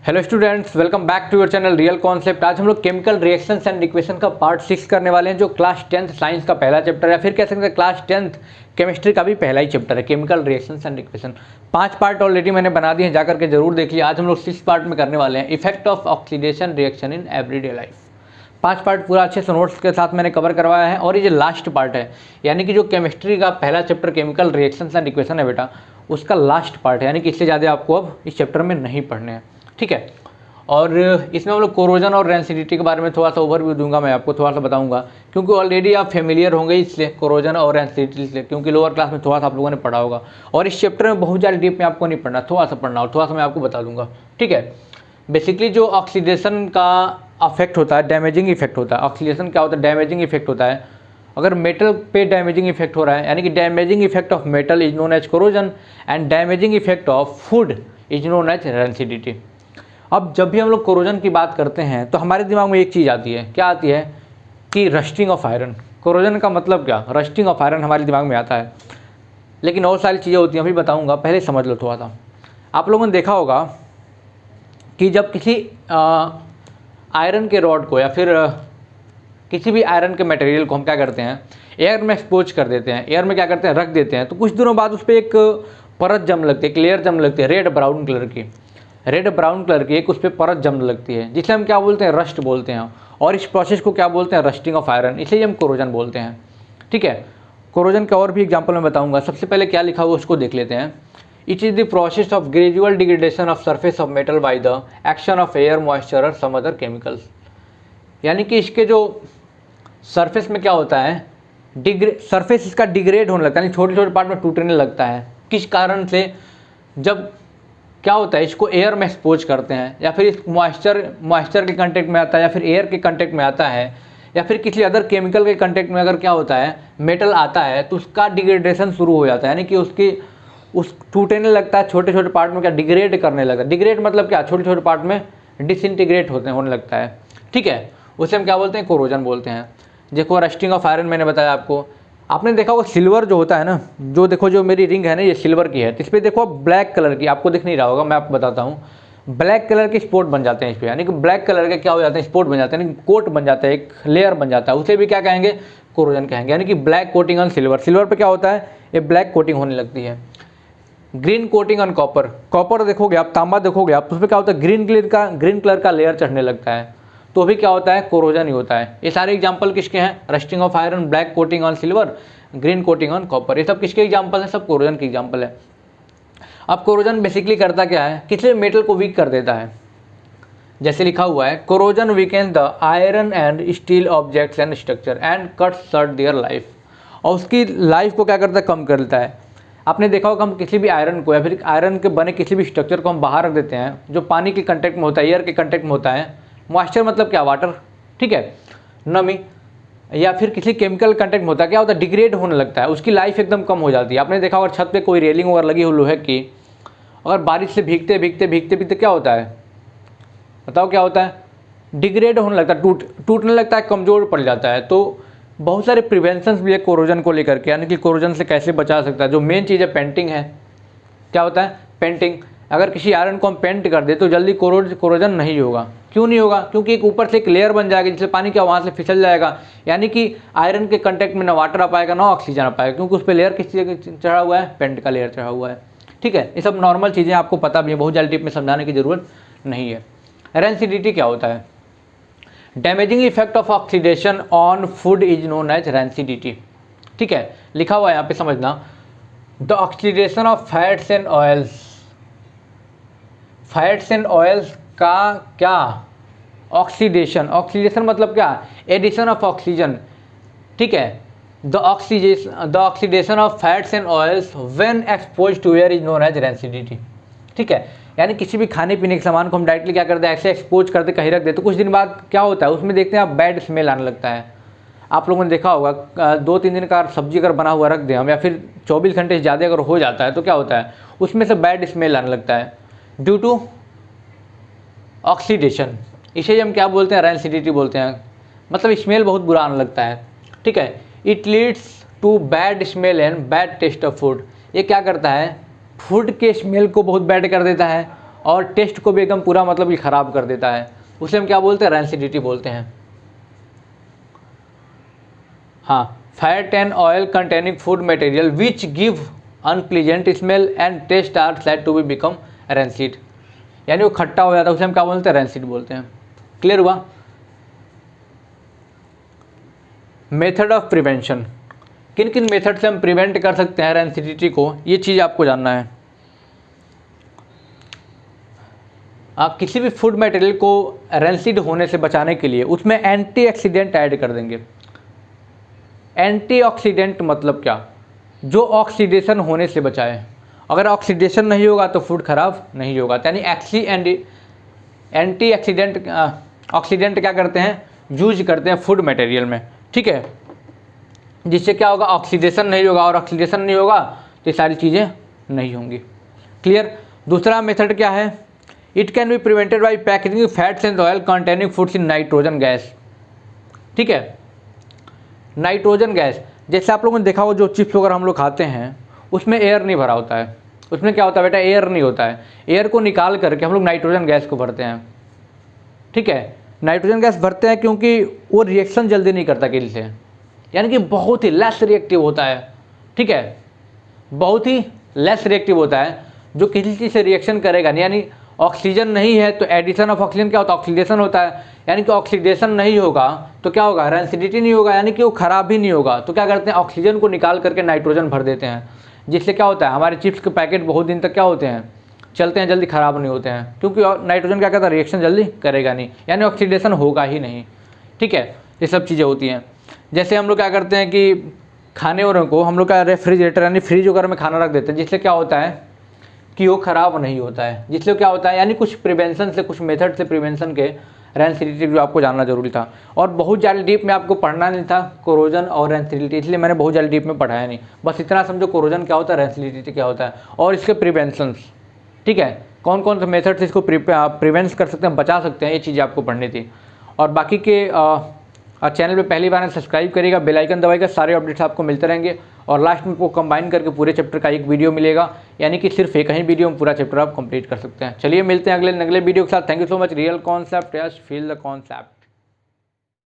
Hello students, welcome back to your channel real concept. आज हम लोग केमिकल रिएक्शंस एंड इक्वेशन का part 6 करने वाले हैं, जो क्लास 10th साइंस का पहला चैप्टर है, फिर कह सकते हैं क्लास 10th केमिस्ट्री का भी पहला ही चैप्टर है, chemical reactions and equation. 5 part already मैंने बना दिए हैं, जाकर के जरूर देखिए। आज हम लोग 6 पार्ट में करने वाले हैं, effect of oxidation reaction in everyday life. 5 part पूरा अच्छे से नोट्स के साथ मैंने कवर करवाया है, और ये जो लास्ट पार्ट है, यानी कि जो केमिस्ट्री का पहला chapter chemical reactions and equation है बेटा, उसका लास्ट पार्ट है, यानी कि इससे ज़्यादा आपको अब इस चैप्टर में नहीं पढ़ने हैं, ठीक है। और इसमें हम लोग कोरोजन और रेंसिडिटी के बारे में थोड़ा सा ओवरव्यू दूंगा, मैं आपको थोड़ा सा बताऊंगा, क्योंकि ऑलरेडी आप फेमिलियर होंगे इससे कोरोजन और रेंसिडिटी से, क्योंकि लोअर क्लास में थोड़ा सा आप लोगों ने पढ़ा होगा। और इस चैप्टर में बहुत ज़्यादा डीप में आपको नहीं पढ़ना, थोड़ा सा पढ़ना, और थोड़ा सा मैं आपको बता दूंगा, ठीक है। बेसिकली जो ऑक्सीडेशन का अफेक्ट होता है, डैमेजिंग इफेक्ट होता है। ऑक्सीडेशन क्या होता है? डैमेजिंग इफेक्ट होता है। अगर मेटल पे डैमेजिंग इफेक्ट हो रहा है, यानी कि damaging effect of metal is known as corrosion, and damaging effect of food is known as rancidity. अब जब भी हम लोग कोरोजन की बात करते हैं तो हमारे दिमाग में एक चीज़ आती है, क्या आती है कि रस्टिंग ऑफ आयरन। कोरोजन का मतलब क्या? रस्टिंग ऑफ आयरन हमारे दिमाग में आता है, लेकिन और सारी चीज़ें होती हैं, अभी बताऊंगा, पहले समझ लो थोड़ा सा। आप लोगों ने देखा होगा कि जब किसी आयरन के रॉड को या फिर किसी भी आयरन के मटेरियल को हम क्या करते हैं, एयर में एक्सपोज कर देते हैं, एयर में क्या करते हैं, रख देते हैं, तो कुछ दिनों बाद उस पर एक परत जम लगती है, एक लेयर जम लगती है, रेड ब्राउन कलर की एक उस पर परत जम लगती है, जिसे हम क्या बोलते हैं, रस्ट बोलते हैं। और इस प्रोसेस को क्या बोलते हैं, रस्टिंग ऑफ आयरन, इसलिए हम कोरोजन बोलते हैं, ठीक है। कोरोजन का और भी एग्जांपल मैं बताऊंगा। सबसे पहले क्या लिखा हुआ उसको देख लेते हैं। It is the process of gradual degradation of surface of metal by the action of air, moisture और सम अदर केमिकल्स। यानी कि इसके जो सरफेस में क्या होता है, सरफेस इसका डिग्रेड होने लगता है, यानी छोटे छोटे पार्ट में टूटने लगता है। किस कारण से? जब क्या होता है, इसको एयर में एक्सपोज करते हैं, या फिर इस मॉइस्चर के कांटेक्ट में आता है, या फिर एयर के कांटेक्ट में आता है, या फिर किसी अदर केमिकल के कांटेक्ट में अगर क्या होता है, मेटल आता है, तो उसका डिग्रेडेशन शुरू हो जाता है, यानी कि उस टूटने लगता है, छोटे छोटे पार्ट में क्या डिग्रेड करने लगता है। डिग्रेड मतलब क्या? छोटे छोटे पार्ट में डिसइंटीग्रेट होने लगता है, ठीक है। उसे हम क्या बोलते हैं, कोरोजन बोलते हैं। देखो रस्टिंग ऑफ आयरन मैंने बताया आपको। आपने देखा होगा सिल्वर जो होता है ना, जो देखो जो मेरी रिंग है ना, ये सिल्वर की है, तो इस पर देखो ब्लैक कलर की, आपको दिख नहीं रहा होगा, मैं आपको बताता हूँ, ब्लैक कलर के स्पॉट बन जाते हैं इस पर, यानी कि ब्लैक कलर के क्या हो जाते हैं, स्पॉट बन जाते हैं, यानी कोट बन जाता है, एक लेयर बन जाता है, उसे भी क्या कहेंगे, कोरोजन कहेंगे। यानी कि black coating on silver, silver पर क्या होता है, ये ब्लैक कोटिंग होने लगती है। Green coating on copper, copper देखोगे आप, तांबा देखोगे आप, तो उसमें क्या होता है, ग्रीन कलर का लेयर चढ़ने लगता है, तो भी क्या होता है, कोरोजन ही होता है। ये सारे एग्जांपल किसके हैं? Rusting of iron, black coating on silver, green coating on copper, ये सब किसके एग्जांपल हैं? सब कोरोजन के एग्जांपल है। अब कोरोजन बेसिकली करता क्या है, किसी मेटल को वीक कर देता है। जैसे लिखा हुआ है, corrosion weakens the iron and steel objects and structure and cut short their life, और उसकी लाइफ को क्या करता है, कम कर देता है। आपने देखा होगा, हम किसी भी आयरन को या फिर आयरन के बने किसी भी स्ट्रक्चर को हम बाहर रख देते हैं, जो पानी के कंटेक्ट में होता है, एयर के कंटेक्ट में होता है, मॉइस्चर मतलब क्या, वाटर, ठीक है, नमी, या फिर किसी केमिकल कंटेक्ट में होता है, क्या होता है, डिग्रेड होने लगता है, उसकी लाइफ एकदम कम हो जाती है। आपने देखा होगा छत पे कोई रेलिंग वगैरह लगी हुई लोहे की, अगर बारिश से भीगते भीगते भीगते भीगते क्या होता है, बताओ क्या होता है, डिग्रेड होने लगता है, टूटने लगता है, कमज़ोर पड़ जाता है। तो बहुत सारे प्रिवेंशंस भी है कोरोजन को लेकर के, यानी कि कोरोजन से कैसे बचा सकता है। जो मेन चीज़ है पेंटिंग है, क्या होता है, पेंटिंग। अगर किसी आयरन को हम पेंट कर दे तो जल्दी कोरोजन नहीं होगा। क्यों नहीं होगा? क्योंकि एक ऊपर से एक लेयर बन जाएगी, जिससे पानी क्या वहाँ से फिसल जाएगा, यानी कि आयरन के कंटेक्ट में ना वाटर आ पाएगा ना ऑक्सीजन आ पाएगा, क्योंकि उस पर लेयर किस चीज़ का चढ़ा हुआ है, पेंट का लेयर चढ़ा हुआ है, ठीक है। ये सब नॉर्मल चीज़ें आपको पता भी है, बहुत जल्दी डीप में समझाने की जरूरत नहीं है। रेंसिडिटी क्या होता है? Damaging effect of oxidation on food is known as rancidity, ठीक है। लिखा हुआ है यहाँ पे, समझना, the oxidation of fats and oils, fats and oils का क्या, ऑक्सीडेशन, ऑक्सीडेशन मतलब क्या, एडिशन ऑफ ऑक्सीजन, ठीक है। The oxidation of fats and oils when expose to air is known as rancidity, ठीक है। यानी किसी भी खाने पीने के सामान को हम डायरेक्टली क्या करते हैं, ऐसे एक्सपोज करते कहीं रख देते, तो कुछ दिन बाद क्या होता है, उसमें देखते हैं आप बैड स्मेल आने लगता है। आप लोगों ने देखा होगा 2-3 दिन का सब्जी अगर बना हुआ रख दें हम, या फिर 24 घंटे से ज़्यादा अगर हो जाता है, तो क्या होता है, उसमें से बैड स्मेल आने लगता है ड्यू टू ऑक्सीडेशन। इसे हम क्या बोलते हैं, रेंसिडिटी बोलते हैं, मतलब स्मेल बहुत बुरा आने लगता है, ठीक है। It leads to bad smell and bad taste of food, ये क्या करता है, फूड के स्मेल को बहुत बैड कर देता है, और टेस्ट को भी एकदम पूरा मतलब कि ख़राब कर देता है, उसे हम क्या बोलते हैं, रैंसिडिटी बोलते हैं। हाँ, fat and oil containing food material which give unpleasant smell and taste are said to be become rancid, यानी वो खट्टा हो जाता है, उसे हम क्या बोलते हैं, रैंसिड बोलते हैं। क्लियर हुआ। मेथड ऑफ प्रिवेंशन, किन किन मेथड से हम प्रिवेंट कर सकते हैं रैंसिडिटी को, ये चीज़ आपको जानना है। आप किसी भी फूड मटेरियल को रैंसिड होने से बचाने के लिए उसमें एंटीऑक्सीडेंट ऐड कर देंगे। एंटीऑक्सीडेंट मतलब क्या, जो ऑक्सीडेशन होने से बचाए। अगर ऑक्सीडेशन नहीं होगा तो फूड खराब नहीं होगा, यानी एंटीऑक्सीडेंट ऑक्सीडेंट क्या करते हैं, यूज करते हैं फूड मटेरियल में, ठीक है, जिससे क्या होगा, ऑक्सीडेशन नहीं होगा, और ऑक्सीडेशन नहीं होगा तो ये सारी चीज़ें नहीं होंगी। क्लियर। दूसरा मेथड क्या है, it can be prevented by packaging fats and oil containing foods in nitrogen gas. ठीक है, नाइट्रोजन गैस, जैसे आप लोगों ने देखा होगा जो चिप्स वगैरह हम लोग खाते हैं उसमें एयर नहीं भरा होता है, उसमें क्या होता है बेटा, एयर नहीं होता है। एयर को निकाल करके हम लोग नाइट्रोजन गैस को भरते हैं। ठीक है, नाइट्रोजन गैस भरते हैं क्योंकि वो रिएक्शन जल्दी नहीं करता किसी से, यानी कि बहुत ही लेस रिएक्टिव होता है। ठीक है, बहुत ही लेस रिएक्टिव होता है, जो किसी चीज़ से रिएक्शन करेगा नहीं, यानी ऑक्सीजन नहीं है तो एडिशन ऑफ ऑक्सीजन क्या होता है, ऑक्सीडेशन होता है, यानी कि ऑक्सीडेशन नहीं होगा तो क्या होगा, रैंसिडिटी नहीं होगा, यानी कि वो खराब भी नहीं होगा। तो क्या करते हैं, ऑक्सीजन को निकाल करके नाइट्रोजन भर देते हैं, जिससे क्या होता है, हमारे चिप्स के पैकेट बहुत दिन तक क्या होते हैं, चलते हैं, जल्दी ख़राब नहीं होते हैं, क्योंकि नाइट्रोजन क्या करता है, रिएक्शन जल्दी करेगा नहीं, यानी ऑक्सीडेशन होगा ही नहीं। ठीक है, ये सब चीज़ें होती हैं। जैसे हम लोग क्या करते हैं कि खाने और को हम लोग का रेफ्रिजरेटर यानी फ्रिज वगैरह में खाना रख देते हैं, जिससे क्या होता है कि वो ख़राब नहीं होता है, जिससे क्या होता है, यानी कुछ प्रिवेंशन से, कुछ मेथड से प्रिवेंशन के रैंसिडिटी जो आपको जानना जरूरी था। और बहुत ज़्यादा डीप में आपको पढ़ना नहीं था कोरोजन और रैंसिडिटी, इसलिए मैंने बहुत ज़्यादा डीप में पढ़ाया नहीं, बस इतना समझो कोरोजन क्या होता है, रैंसिडिटी क्या होता है और इसके प्रिवेंशंस। ठीक है, कौन कौन से मेथड से इसको प्रिवेंट कर सकते हैं, बचा सकते हैं, ये चीज़ें आपको पढ़नी थी। और बाकी के चैनल पे पहली बार सब्सक्राइब करिएगा, बेल आइकन दबाइएगा, सारे अपडेट्स आपको मिलते रहेंगे। और लास्ट में आपको कंबाइन करके पूरे चैप्टर का एक वीडियो मिलेगा, यानी कि सिर्फ एक ही वीडियो में पूरा चैप्टर आप कंप्लीट कर सकते हैं। चलिए मिलते हैं अगले वीडियो के साथ। Thank you so much. Real concept, yes feel the concept.